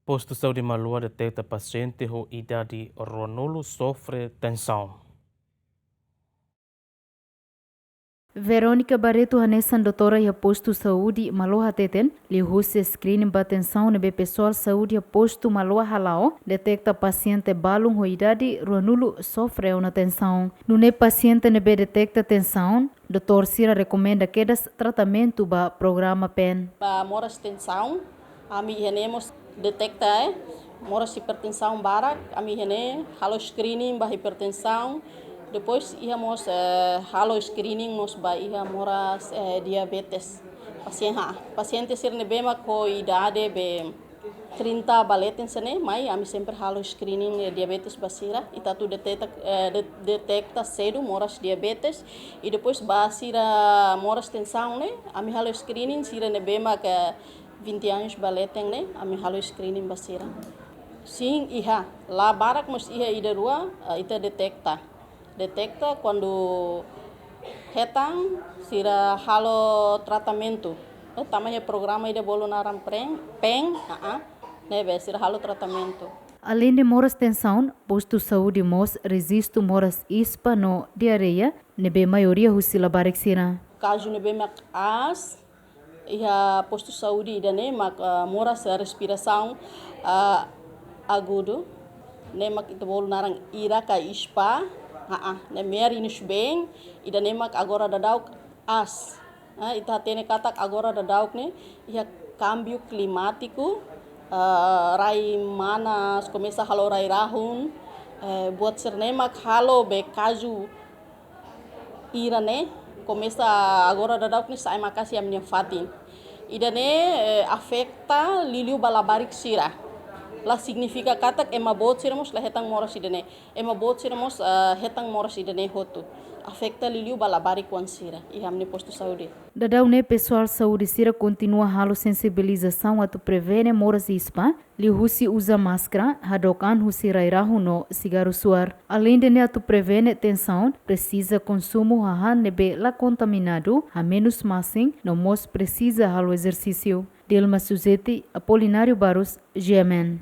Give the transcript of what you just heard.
Posto de saúde Malua detecta paciente com idade Ronolo sofre tensão. Verônica Barreto Hanessan, doutora e posto saúde Maloha Teten, li husse screening ba atenção nebe pessoal saúde e posto Maloha Halao, detecta paciente balung ho idade Ronolo sofre uma tensão. Nune paciente nebe detecta tensão, doutor Sira recomenda que tratamento ba programa PEN. Ba moras tensão, ami henemos detecta moras hipertensão barak, ami hene halo screening ba hipertensão. Depois íamos halo screening nos ba ia moras diabetes. Paciente ser nebema com idade be 30 baleten sene, mas ami sempre halo screening diabetes basira e tatu detecta cedo moras diabetes e depois basira moras tensão né, ami halo screening sira nebema que 20 anos baleten né, ami halo screening basira. Sim, iha lá barak mas iha ida rua ita detecta quando hetang sira halo tratamento. Tamanho programa ida bolo naram PEN, né, sira halo tratamento. Além de moras tensão, posto saúde mos resisto moras ispa no diarreia, nebe maioria husila barek sira. Caso nebe mak as, ia posto saúde ida ne mak moras respiração agudo, ne mak ita bolo narang ira ka ispa. Ne mer inus bem ida nemak agora dadauk as. Ita tene katak agora dadauk ne ia câmbio climático rai manas começa halo rai rahun buat ser nemak halo be kaju ira ne começa agora dadauk ne sai makasi amnya fatin. Ida ne afecta liliu balabarik sira. Lá significa katak ema bot siramos la hetang moras idene ema bot siramos hetang moras idene hotu afecta liliu balabari kwan sira e hamne posto saúde. Dadau ne pessoal saúde sira continua halo sensibilização atu prevene moras ispa, li husi usa máscara, hadokan husi rairahu no cigarro suar. Além de ne atu prevene tensão, precisa consumo hahan nebe la contaminado, a menos massing, no mos precisa halo exercício. Dilma Suzeti, Apolinário Barros, GMN.